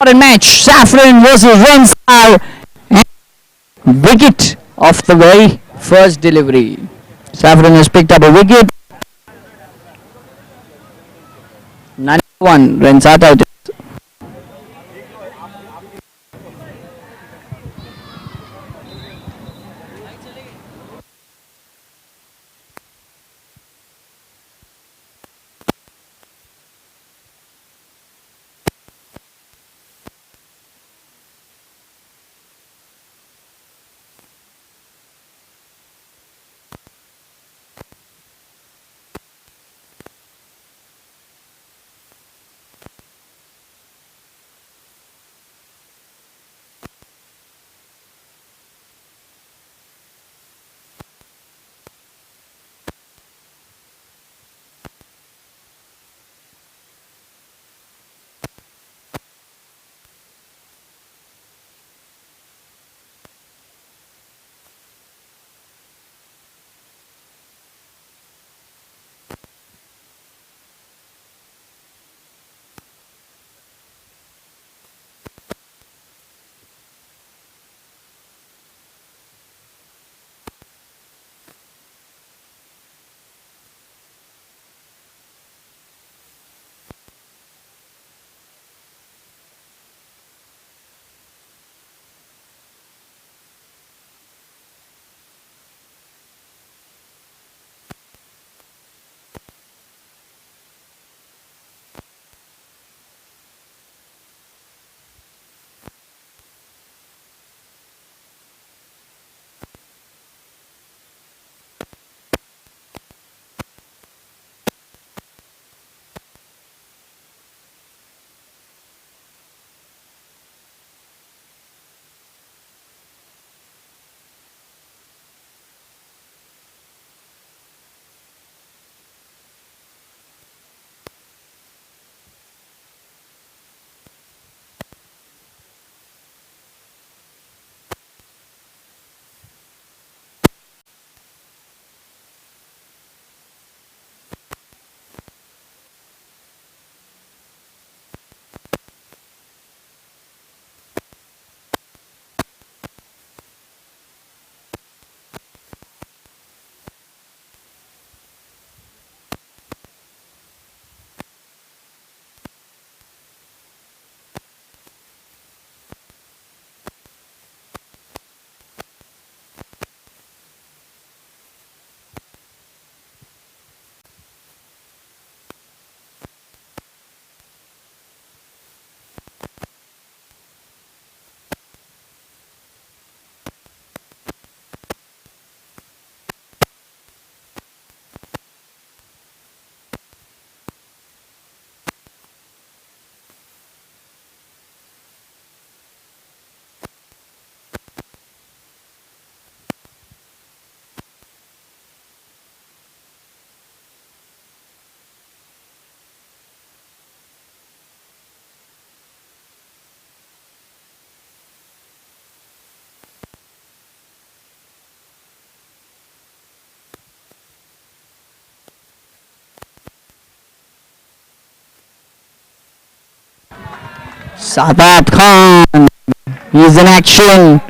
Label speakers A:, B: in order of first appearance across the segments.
A: Match Saffron versus Rensar, and wicket of the very first delivery. Saffron has picked up a wicket. 91 Rensar out. Sadat Khan, he's in action.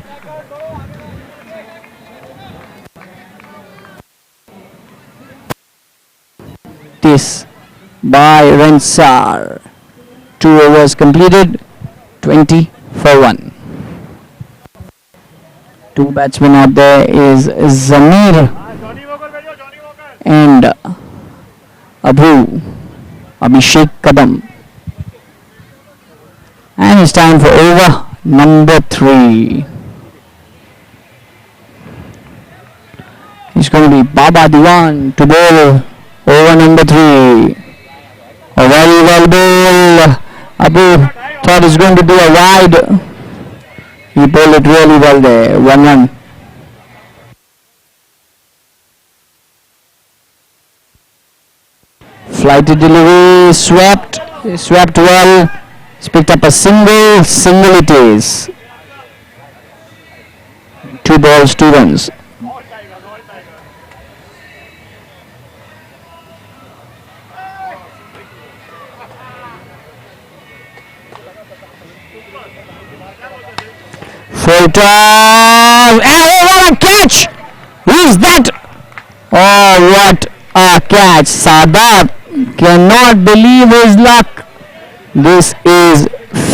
A: This by Rensar. 2 overs completed, 20 for 1. Two batsmen out there is Zamir and Abhishek Kadam. And it's time for over number 3. It's going to be Baba Diwan to bowl over number 3. A very well ball. Abu thought it's going to be a wide. He bowled it really well there. 1-1. Flighted delivery, swept well. He's picked up a single it is. 2 balls, 2 runs. Full toss. Oh, what a catch! Who's that? Oh, what a catch! Sadat cannot believe his luck. This is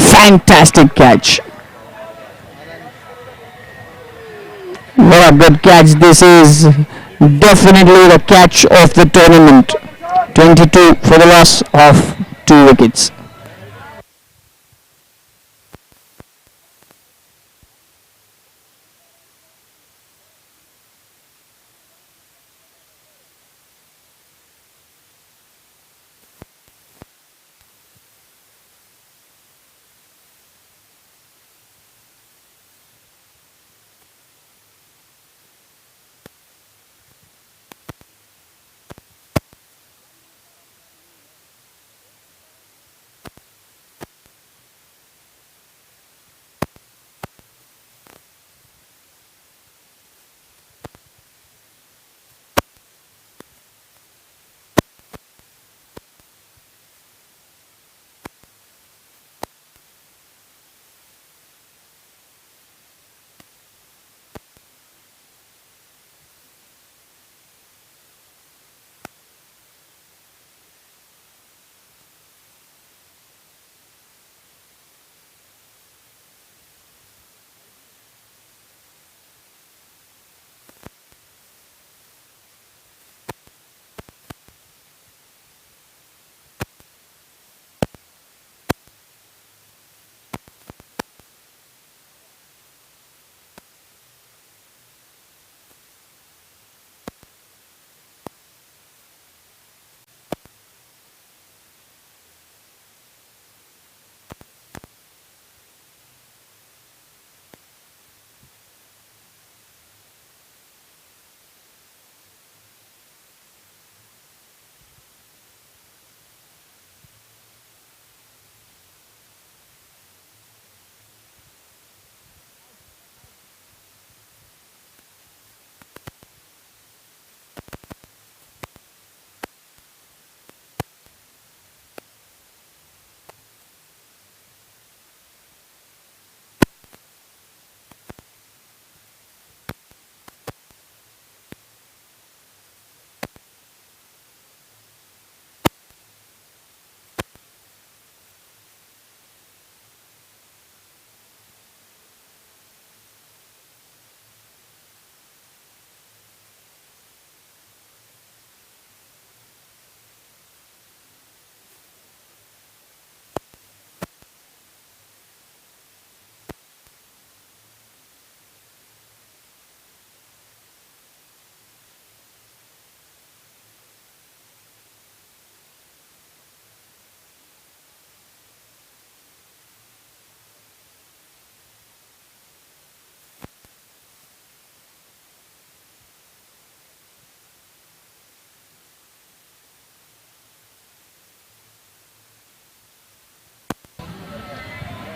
A: fantastic catch. What a good catch this is. Definitely the catch of the tournament. 22 for the loss of 2 wickets.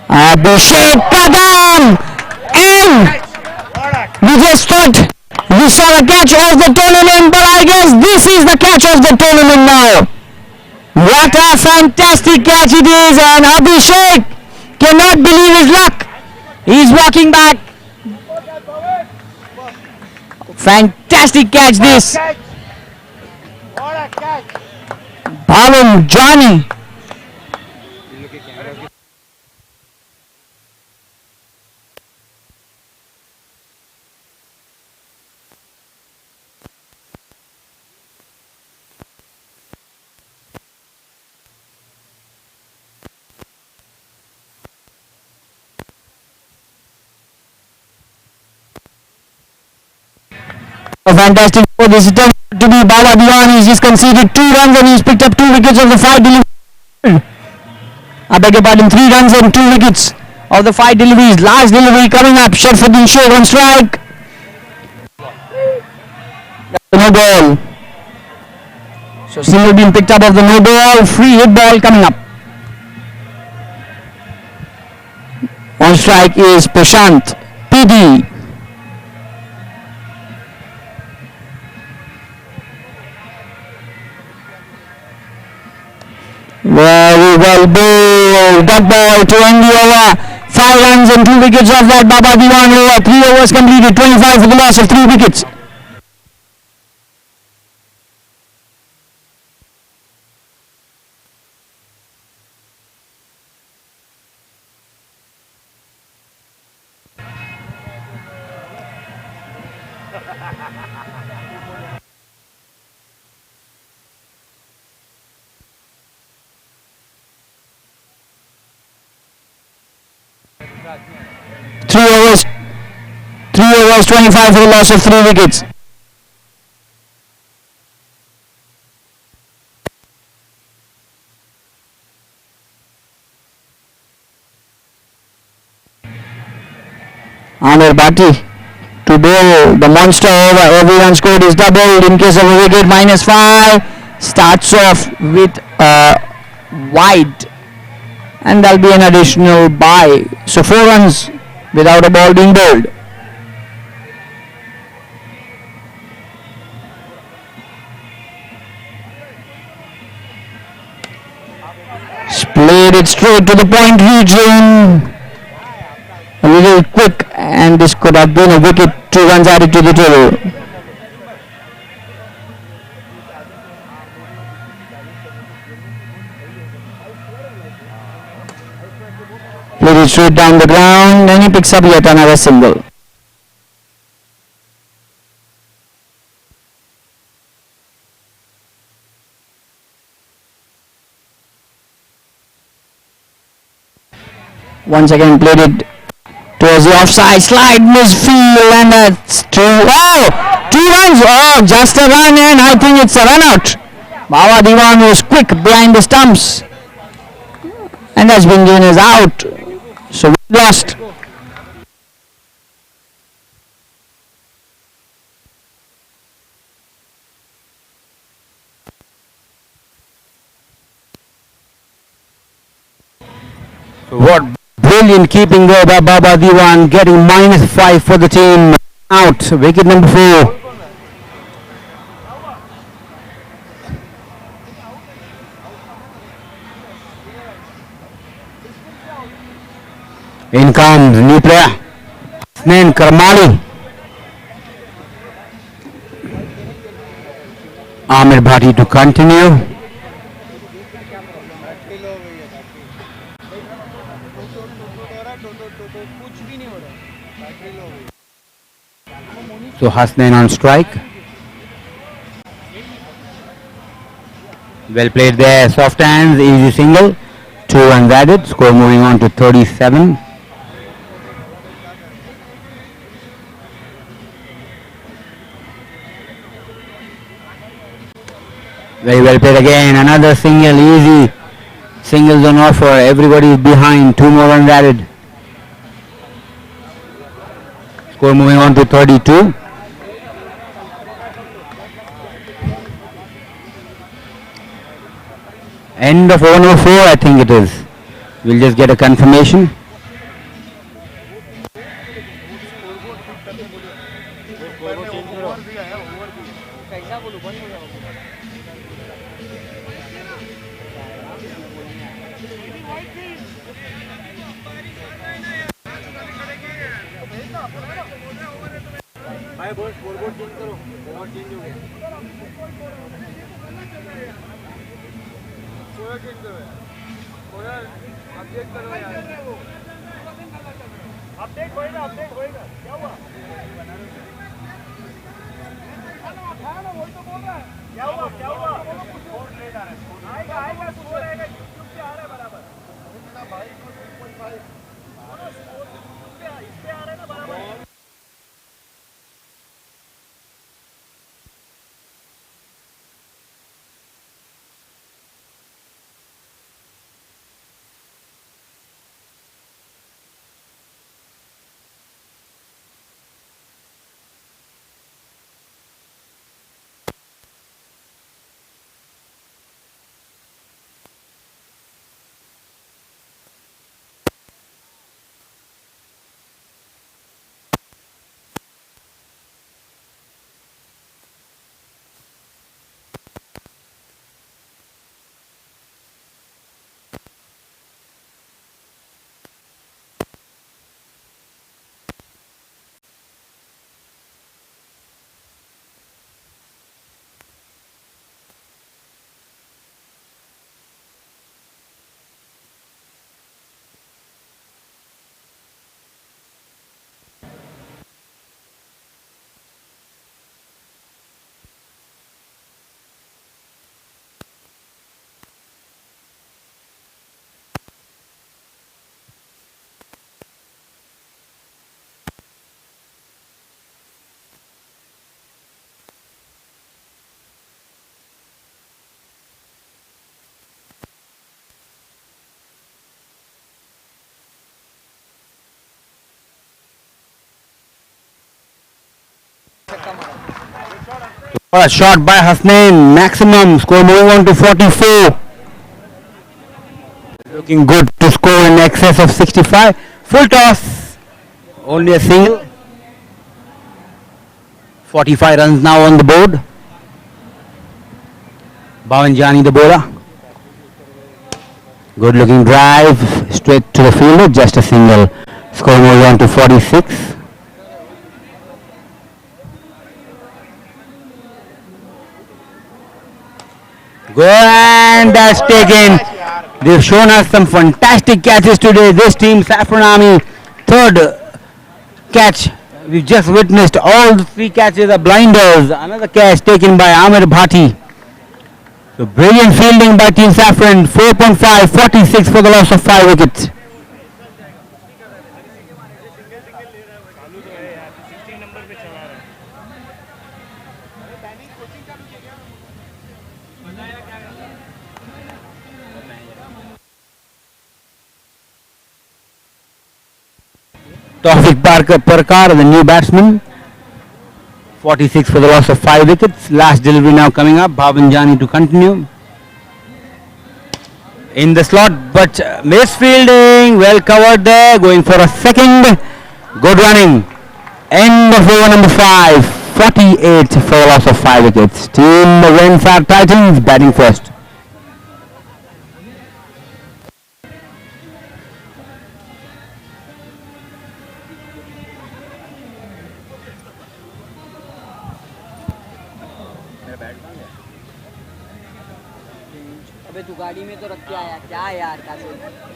A: Abhishek Kadam, and we just thought we saw the catch of the tournament, but I guess this is the catch of the tournament now. What a fantastic catch it is, and Abhishek cannot believe his luck. He's walking back. Fantastic catch this. Bhavan, Johnny. A fantastic score. This is turned out to be Bala Diwan. He's just conceded 2 runs and he's picked up 2 wickets of the 5 deliveries. I beg your pardon, 3 runs and 2 wickets of the 5 deliveries. Last delivery coming up. Sharfuddin Sheikh on strike. No ball. So single being picked up of the no ball. Free hit ball coming up. On strike is Prashant PD. Very well bowled. That ball to end the over. 5 runs and 2 wickets off that. Baba Diwan over. 3 overs completed. 25 for the loss of 3 wickets. Three overs, 25 for the loss of 3 wickets. Amir Bhatti to bowl the monster over. Every run scored is doubled in case of a wicket. -5. Starts off with a wide, and there'll be an additional bye. So 4 runs without a ball being bowled. Played it straight to the point region. A little quick, and this could have been a wicket. 2 runs added to the table. Played it straight down the ground, and he picks up yet another single. Once again played it towards the offside, slide, misfield, and that's 2. Oh! 2 runs! Oh, just a run, and I think it's a run out. Baba Diwan was quick behind the stumps, and has been given as out. So we lost.
B: What brilliant keeping there by Baba Diwan, getting -5 for the team. Out, wicket number 4. In comes new player, Hasnain Karmali. Amir Bhatti to continue. So Hasnain on strike. Well played there, soft hands, easy single. 2 runs added, score moving on to 37. Very well played again, another single, easy. Singles on offer, everybody is behind, 2 more runs added. Score moving on to 32. End of over number 4, I think it is. We'll just get a confirmation. A shot by Hasnain, maximum score moving on to 44. Looking good to score in excess of 65. Full toss, only a single. 45 runs now on the board. Bhavanjani the bowler. Good looking drive, straight to the fielder, just a single. Score moves on to 46. Good, and that's taken. They've shown us some fantastic catches today. This team, Saffron Army, third catch. We've just witnessed all the three catches are blinders. Another catch taken by Amir Bhati. So brilliant fielding by Team Saffron. 4.5, 46 for the loss of 5 wickets. Tawfiq Parkar, the new batsman. 46 for the loss of 5 wickets. Last delivery now coming up. Bhavanjani to continue. In the slot, but misfielding. Well covered there. Going for a second. Good running. End of over number 5. 48 for the loss of 5 wickets. Team Rensar Titans batting first.
C: अबे तू गाड़ी में तो रख के आया क्या यार कैसे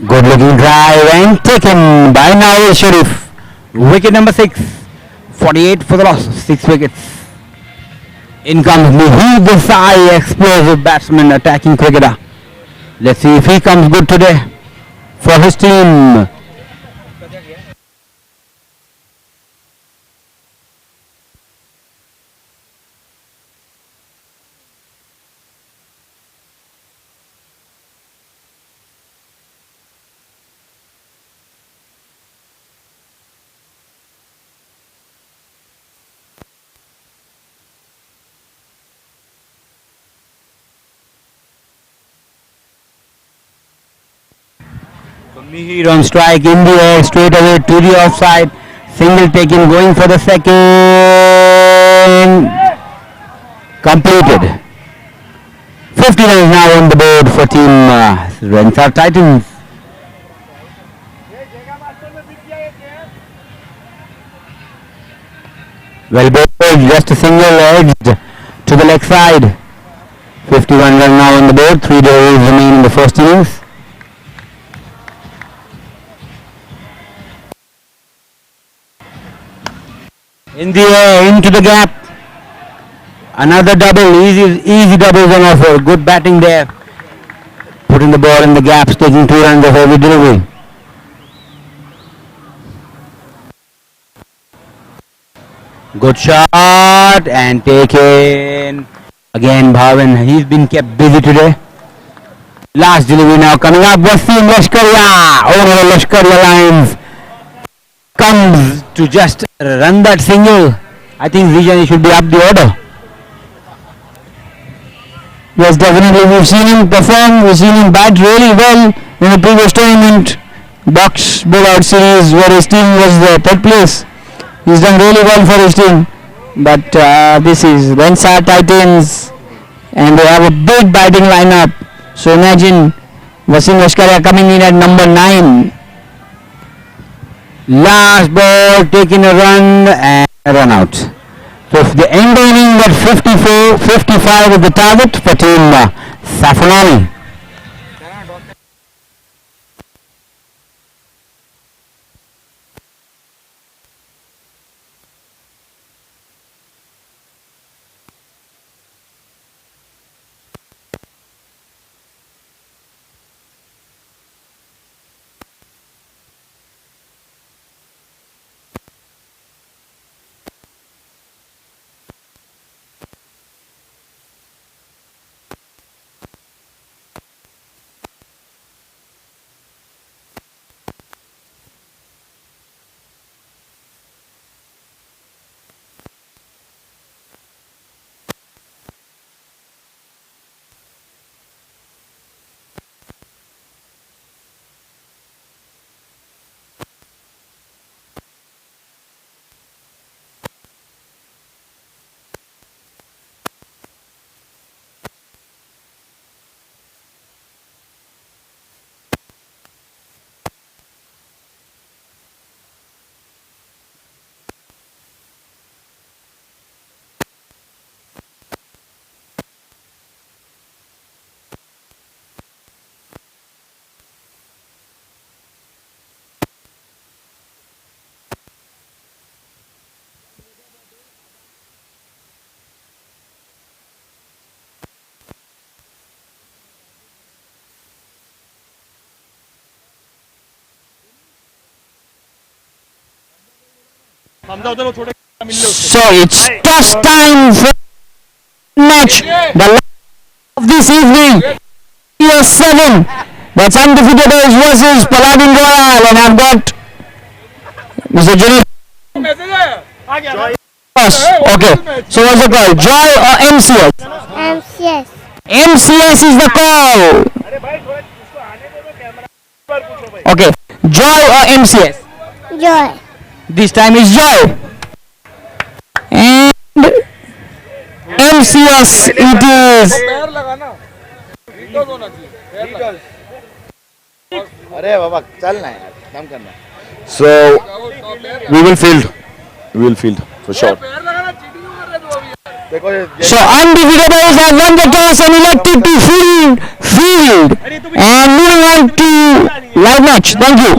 B: Good looking drive and taken by Nawaz Sharif. Wicket number 6. 48 for the loss. 6 wickets. In comes Muhib Desai, explosive batsman, attacking cricketer. Let's see if he comes good today for his team. Mihir on strike in the air, straight away to the offside. Single taken, going for the second. Completed. 50 runs now on the board for Team Rensar Titans. Well bowled, just a single edged to the leg side. 51 runs now on the board, 3 overs remain in the first innings. In the air, into the gap. Another double, easy doubles on offer. Good batting there. Putting the ball in the gaps, taking 2 runs of every delivery. Good shot and taken. Again Bhavan, he's been kept busy today. Last delivery now coming up. Wasim Lashkaria, over the Lashkaria lines. Comes to just run that single. I think Vijay should be up the order.
A: Yes, definitely. We've seen him perform. We've seen him bat really well in the previous tournament, box bowlout series, where his team was the third place. He's done really well for his team. But this is Rensar Titans, and they have a big batting lineup. So imagine Wasim Lashkaria coming in at number 9.
B: Last ball, taking a run and a run out. So the end inning at 54, 55 is the target for Team Saffron Army.
A: So it's toss time for match. The last of this evening. Yes, 7. That's Undefeatables versus Paladin Royal, and I've got Mr. Junaid. Okay, so what's the call? Joy or MCS?
D: MCS.
A: MCS is the call. Okay, Joy or MCS?
D: Joy.
A: This time is Joy. And MCS it is.
E: So we will field. We will field for sure.
A: So Undefeatables have won the toss and elected to field. And moving on to live match. Thank you.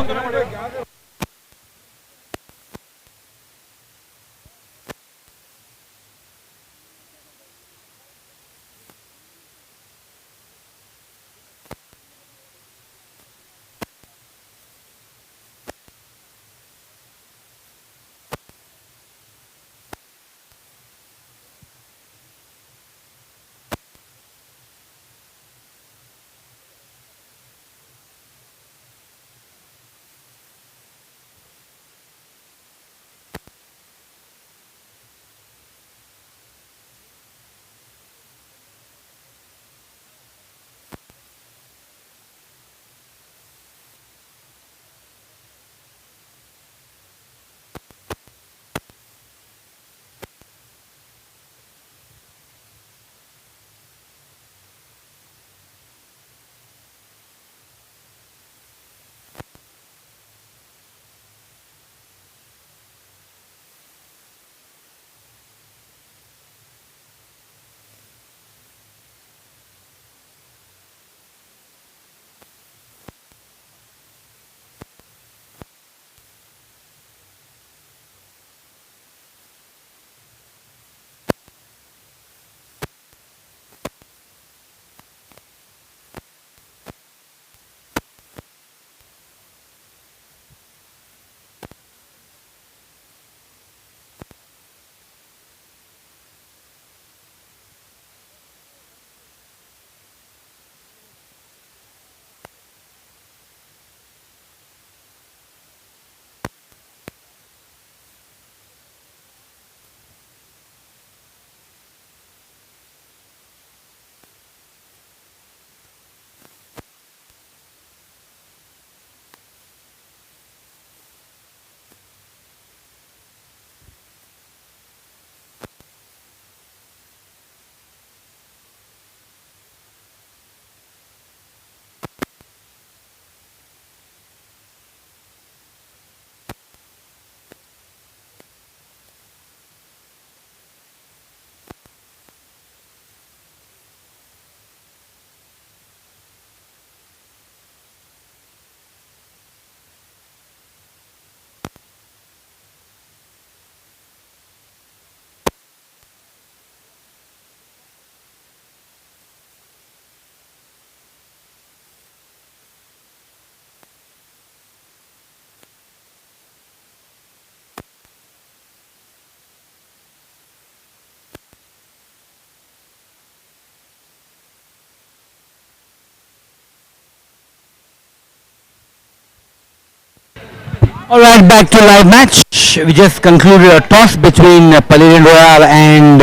B: Alright, back to live match. We just concluded a toss between Paladin Royal and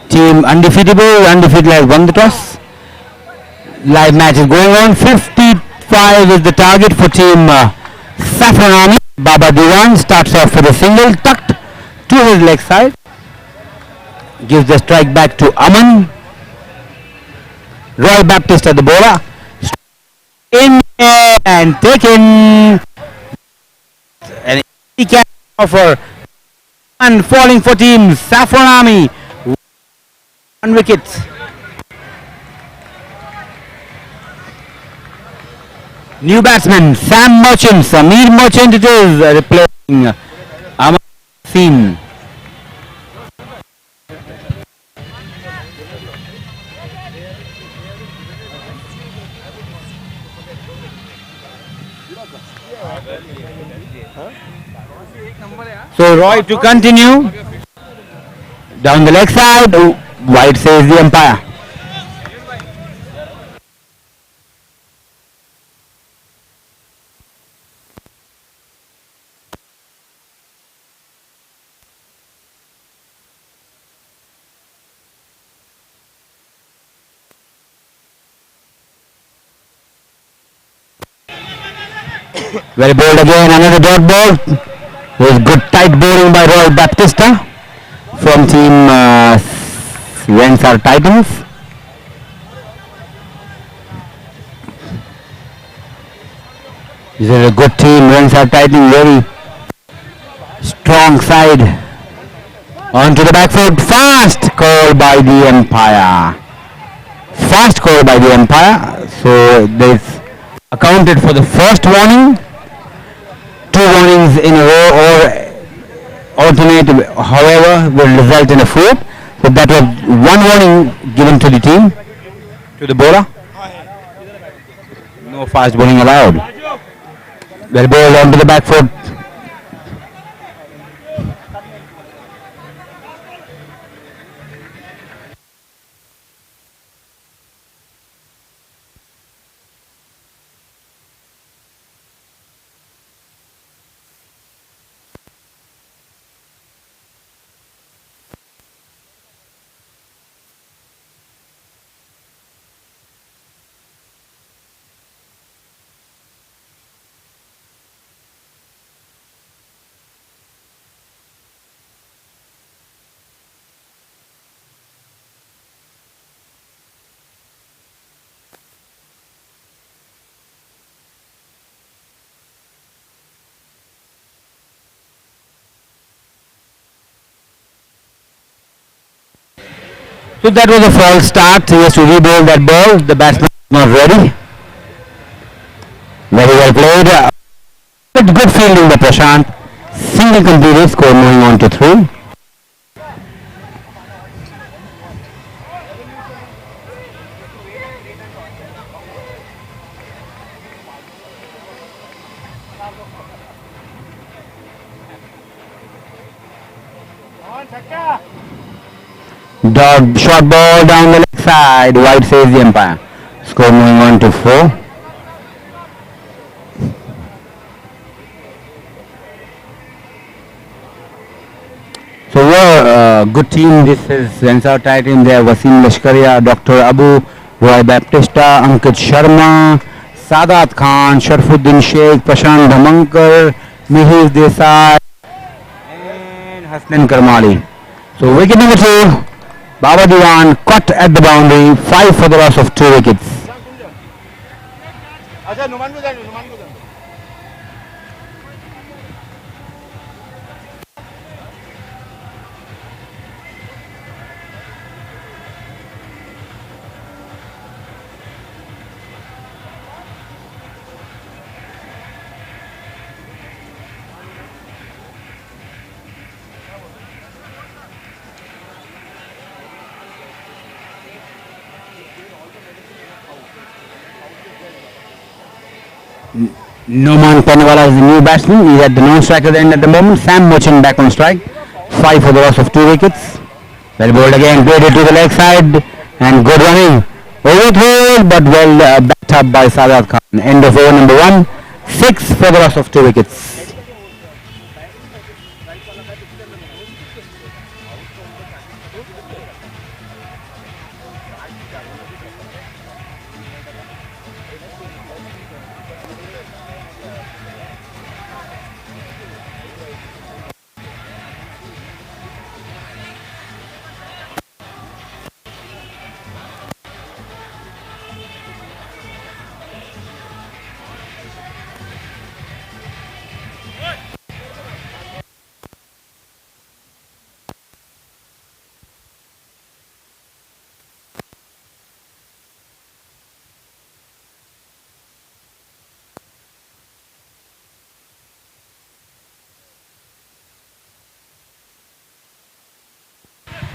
B: team Undefeatable. Undefeated has won the toss. Live match is going on. 55 is the target for team Saffron Army. Baba Diwan starts off with a single tucked to his leg side. Gives the strike back to Aman. Roy Baptist at the bowler. In and taken. An easy catch for and falling for team Saffron Army. 1 wicket. New batsman Sam Merchant, Samir Merchant it is replacing Aman Singh. So Roy to continue down the leg side. White says the umpire. Well bowled again, another dot ball. With good tight bowling by Roy Baptista from team Rensar Titans. This is a good team, Rensar Titans, very strong side. Onto the back foot, fast call by the umpire. Fast call by the umpire. So this accounted for the first warning. Two warnings in a row or alternate, however, will result in a fourth. So that was one warning given to the team, to the bowler. No fast bowling allowed. Well bowled onto the back foot. So that was a false start. He has to re-bowl that ball. The batsman is not ready. Very well played. Good fielding by Prashant. Single completed. Score moving on to 3. Dog short ball down the left side. White says the umpire. Score moving on to 4. So we're a good team. This is Rensar Titan. There Wasim Lashkaria, Dr. Abu, Roy Baptista, Ankit Sharma, Sadat Khan, Sharfuddin Sheikh, Prashant Dhamankar, Mihir Desai and Hasnan Karmali. So wicket number 2. Baba Diwan caught at the boundary, 5 for the loss of 2 wickets. Noman Penwala is the new batsman. He's at the non-striker end at the moment. Sam Merchant back on strike. 5 for the loss of 2 wickets. Well bowled again, played it to the leg side and good running. Overthrown but well backed up by Sadat Khan. End of over number 1. 6 for the loss of 2 wickets.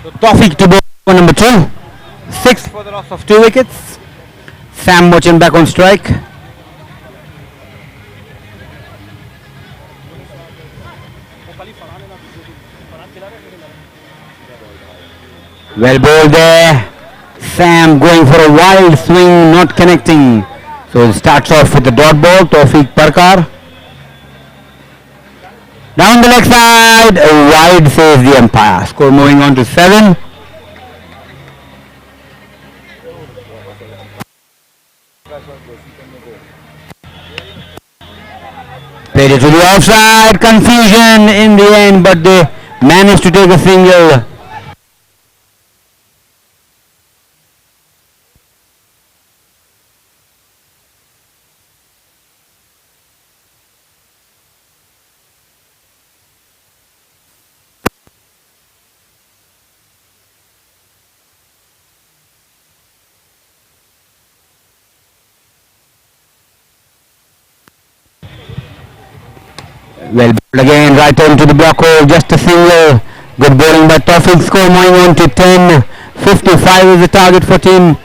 B: So Tawfiq to bowl for number 2. 6 for the loss of 2 wickets. Sam Merchant back on strike. Well bowled there. Sam going for a wild swing, not connecting. So it starts off with the dot ball. Tawfiq Parkar. Down the leg side, wide says the umpire. Score moving on to 7. Played it to the outside, confusion in the end, but they managed to take a single. Well bowled again, right on to the block hole, just a single. Good bowling by Tawfiq. Score moving on to 10. 55 is the target for team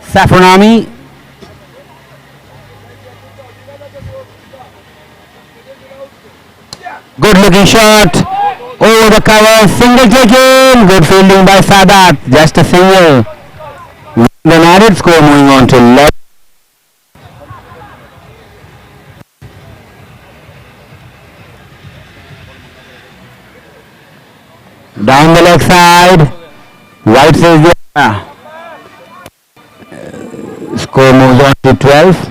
B: Saffron Army. Good looking shot. Over the cover, single taken. Good fielding by Sadat, just a single. Then added, score moving on to 11. Down the leg side, White says the score moves on to 12.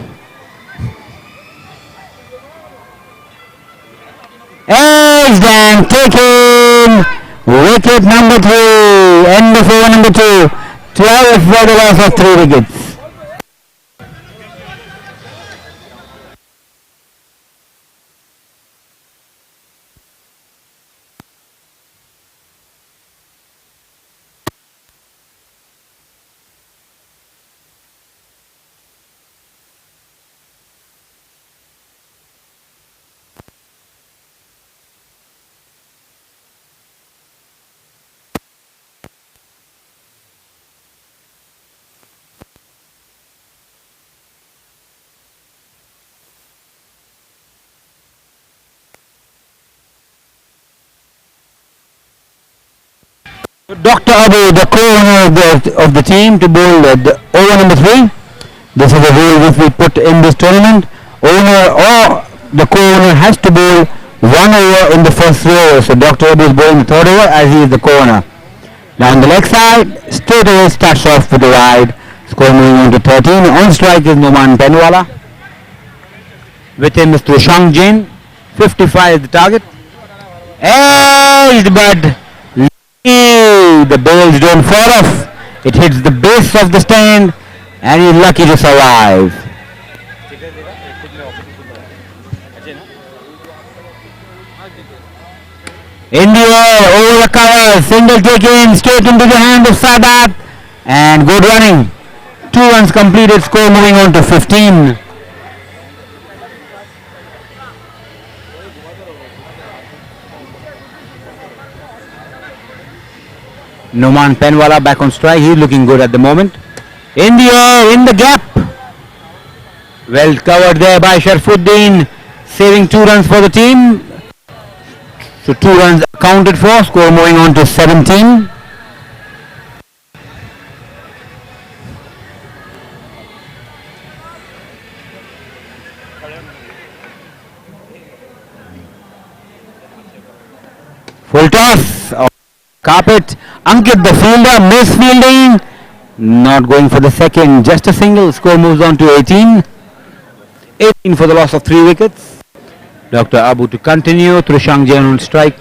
B: Edged and taken, wicket number 3, end of over number 2, 12 for the loss of 3 wickets. Dr. Abu, the co-owner of the team, to bowl over number 3. This is a rule which we put in this tournament. Owner or the co-owner has to bowl 1 over in the first 3 overs. So Dr. Abu is bowling the 3rd over as he is the co-owner. Down the leg side, straight away starts off with the wide. Score moving on to 13. On strike is Noman Penwala. With him is Trishang Jain. 55 is the target. Edged, but the balls don't fall off. It hits the base of the stand and he's lucky to survive. In the air, over the cover, single taken, straight into the hand of Sadat, and good running. 2 runs completed, score moving on to 15. Noman Penwala back on strike. He's looking good at the moment. In the air, in the gap. Well covered there by Sharfuddin, saving 2 runs for the team. So 2 runs accounted for. Score moving on to 17. Full toss. Carpet. Ankit the fielder, misfielding, not going for the second, just a single. Score moves on to 18. 18 for the loss of 3 wickets. Dr. Abu to continue. Trishang Jain on strike.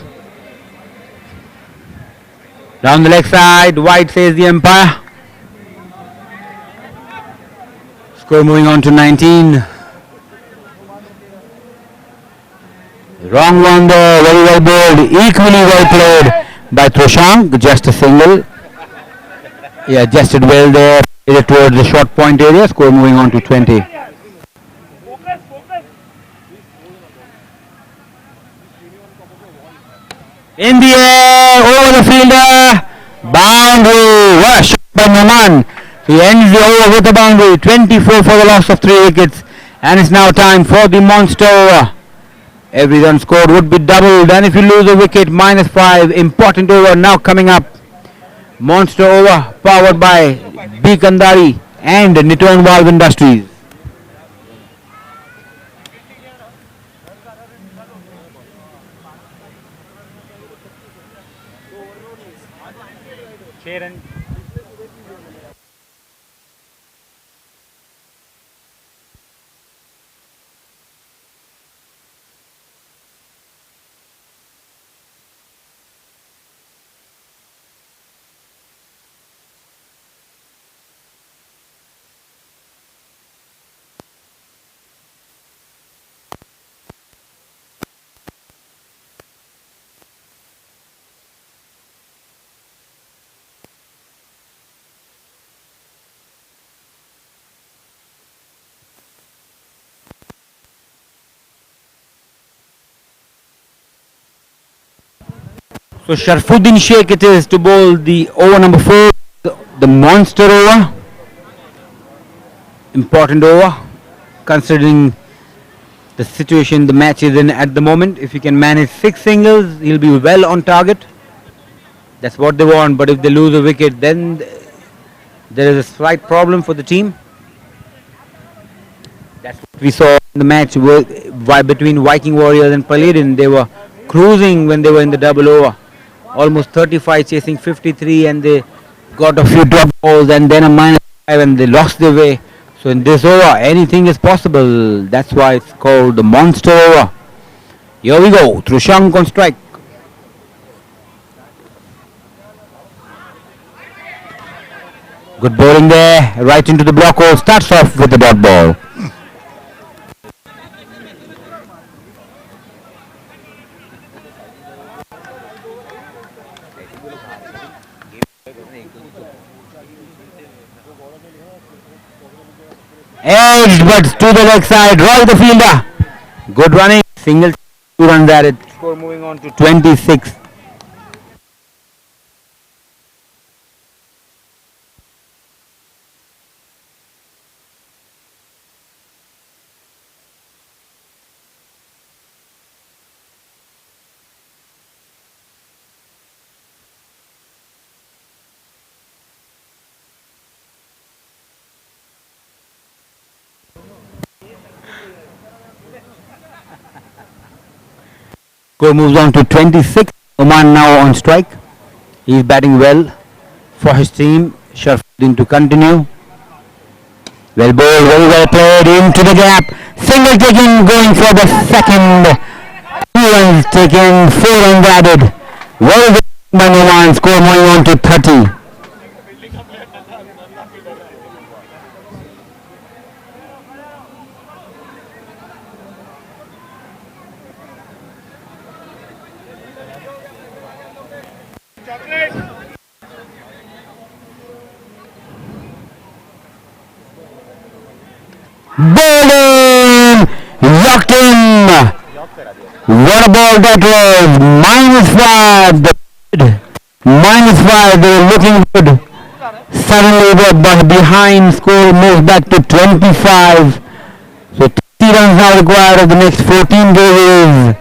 B: Down the leg side, wide says the umpire. Score moving on to 19. Wrong one there, very well bowled, equally well played by Trishang, just a single. He adjusted well there, towards the short point area. Score moving on to 20. In the air, over the fielder, boundary, what a shot by Noman. He ends the over with a boundary, 24 for the loss of 3 wickets. And it's now time for the monster. Every run scored would be doubled, and if you lose a wicket, -5. Important over now coming up. Monster over powered by B. Kandari and Niton Valve Industries. So Sharfuddin Sheikh it is to bowl the over number 4, the monster over. Important over considering the situation the match is in at the moment. If he can manage 6 singles, he'll be well on target. That's what they want, but if they lose a wicket, then there is a slight problem for the team. That's what we saw in the match between Viking Warriors and Paladin. They were cruising when they were in the double over. Almost 35 chasing 53, and they got a few drop balls and then a -5 and they lost their way. So in this over, anything is possible. That's why it's called the monster over. Here we go. Trushank on strike. Good bowling there. Right into the block hole. Starts off with the dot ball. Edged, but to the leg side. Roy the fielder. Good running. Single 2 runs at it. Score moving on to 26. Score moves on to 26. Oman now on strike. He is batting well for his team. Sharfuddin to continue. Well bowled, very well played into the gap. Single taken, going for the second. 2 runs taken, 4 runs added. Well done by Oman. Score moving on to 30. Bowling! Locked in! What a ball that was! -5! -5, they were looking good. Suddenly the behind score moves back to 25. So 30 runs now required of the next 14 balls.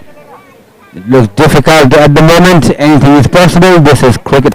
B: It looks difficult at the moment. Anything is possible. This is cricket.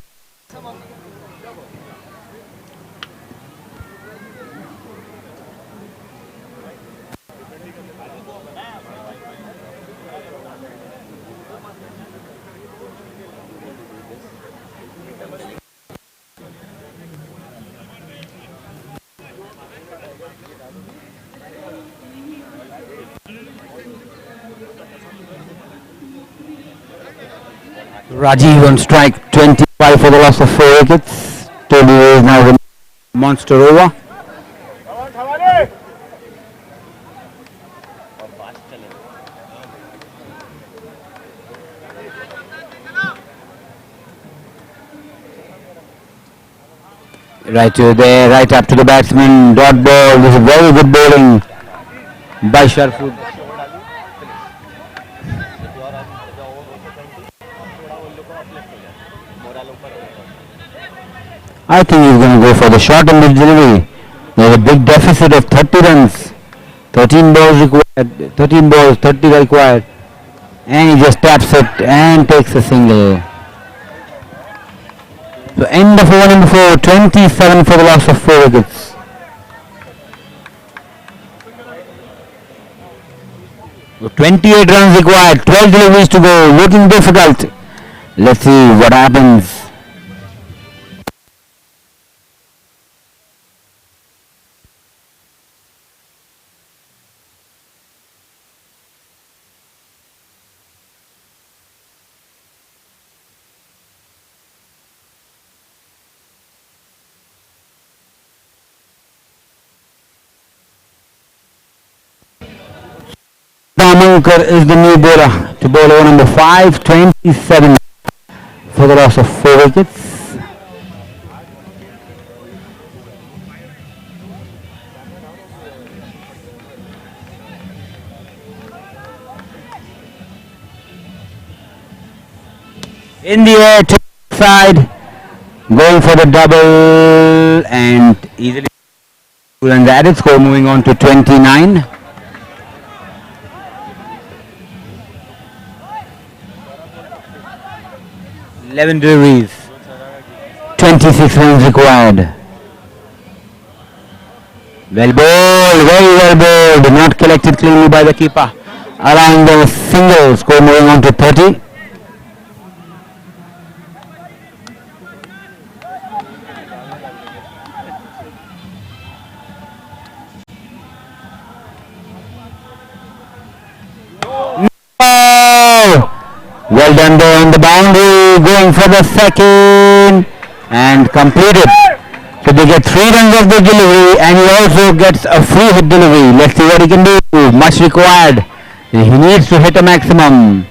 B: Rajiv on strike, 25 for the loss of 4 wickets. Toby is now the monster over. Right to there, right up to the batsman. Dot ball. This is very good bowling by Sharfuddin. I think he's going to go for the shot in this delivery. There's a big deficit of 30 runs. 13 balls required. 13 balls, 30 required. And he just taps it and takes a single. So end of over number 4, 27 for the loss of 4 wickets. So 28 runs required, 12 deliveries to go, looking difficult. Let's see what happens. Damankar is the new bowler to bowl over number 5, 27 for the loss of 4 wickets. In the air to the side, going for the double and easily 2 runs added, score moving on to 29. Eleven deliveries, 26 runs required. Well bowled, very well bowled, not collected cleanly by the keeper, allowing the single, score moving on to 30. Well done there on the boundary, going for the second and completed. So they get 3 runs of the delivery and he also gets a free hit delivery. Let's see what he can do. Much required. He needs to hit a maximum.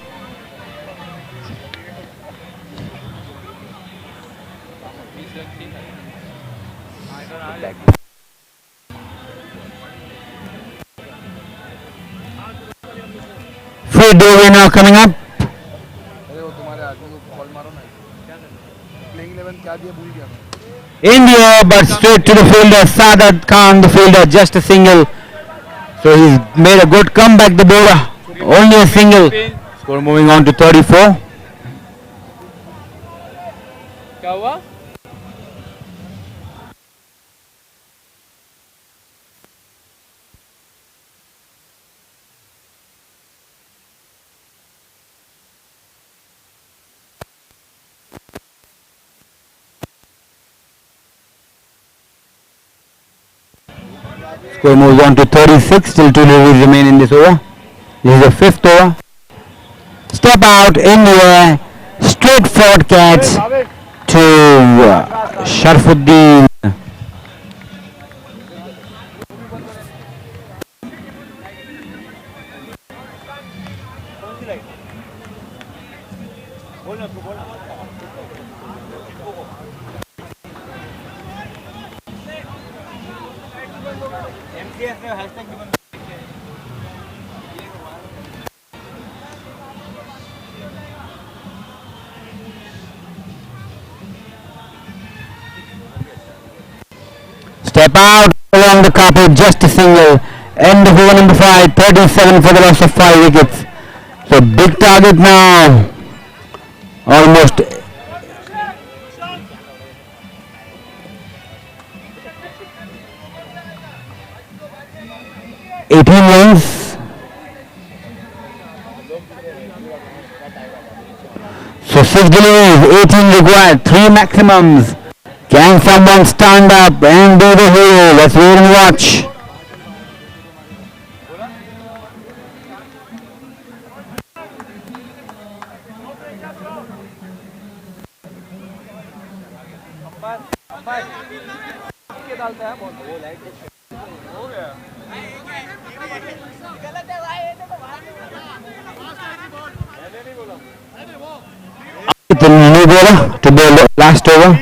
B: Free delivery now coming up. In the air, but straight to the fielder, Sadat Khan, the fielder, just a single. So he's made a good comeback, the bowler. Only a single. Score moving on to 34.
C: क्या हुआ?
B: Score moves on to 36. Still 2 deliveries remain in this over. This is the 5th over. Step out in the air. Straight forward catch to Sharfuddin. Step out along the carpet, just a single. End of over number 5, 37 for the loss of 5 wickets. So big target now. Almost 18 runs. So 6 deliveries, 18 required, 3 maximums. Can someone stand up and do the hero? Let's wait and watch. The new bowler to bowl the last over.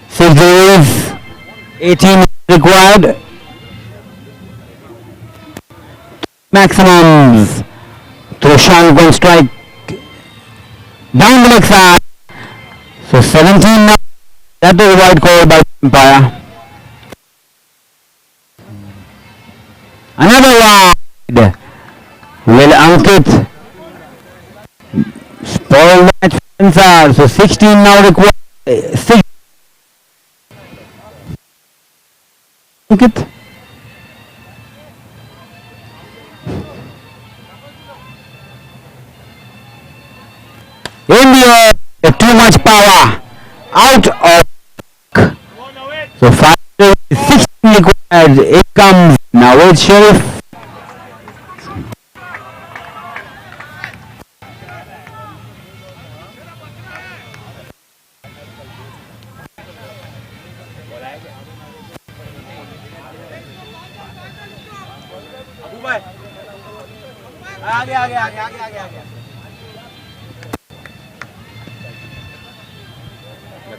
B: Six deliveries, 18 required. Maximums. Troshan going strike down the leg side. So 17 now. That was a wide call by the umpire. Another wide. Will Ankit spoil the match for Ansar? So 16 now required. 6. Ankit. India, too much power. Out of. So 5 is 16 required. It comes. Now it's Sharif.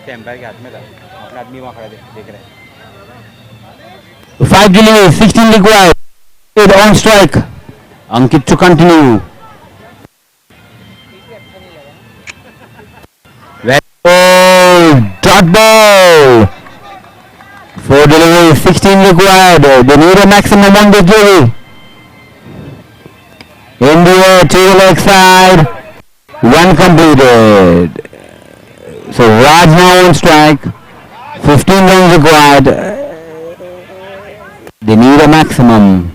F: Umpire के हाथ में था अपना आदमी वहाँ खड़ा देख रहे हैं
B: 5 deliveries, 16 required. On strike. Ankit to continue. Very good. Dot ball. 4 deliveries, 16 required. They need a maximum on the delivery. In the air to the leg side. 1 completed. So Raj now on strike. 15 runs required. They need a maximum.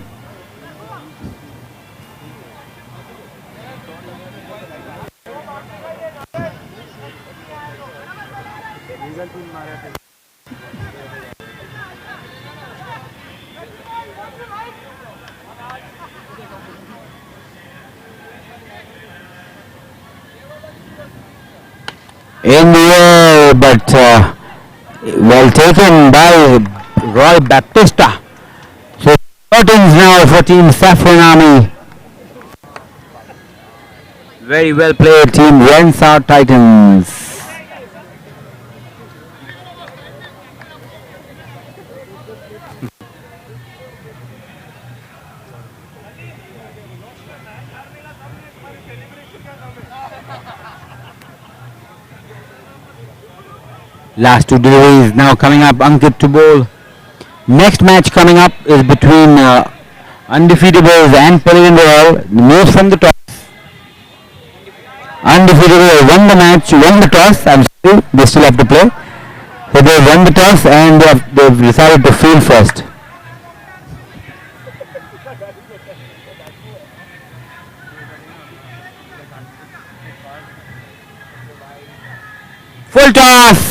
B: In the air, but well taken by Roy Baptista. So curtains now for Team Saffron Army. Very well played, Team Rensar Titans. Last 2 deliveries now coming up. Ankit to bowl. Next match coming up is between Undefeatables and Pelican Royal. Moves from the toss. Undefeatable won the match, won the toss. I'm sorry, they still have to play. So they won the toss and they've decided to field first. Full toss.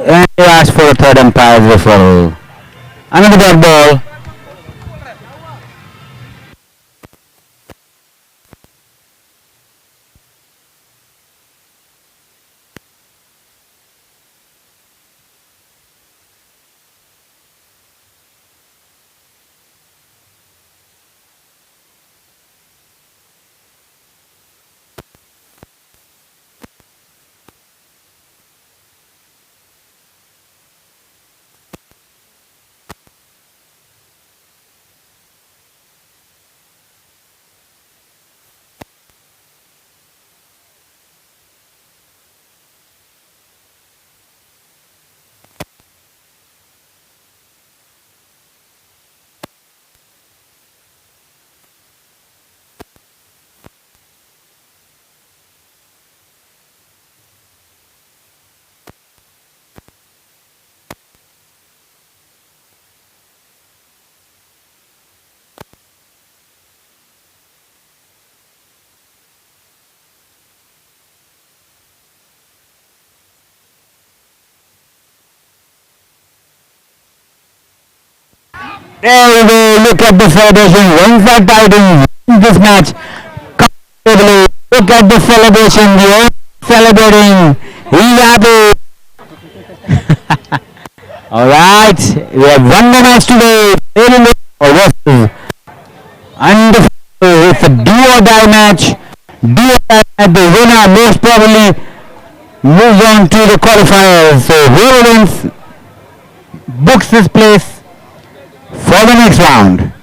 B: And they asked for a third umpire's referral. Another dot ball. There we go. Look at the celebration. Rensar Titans win this match comfortably. Look at the celebration. The owner celebrating. He's happy. Alright. We have one more match today. Versus Undefeated. It's a do or die match. Do or die match. The winner most probably moves on to the qualifiers. So whoever wins books this place for the next round.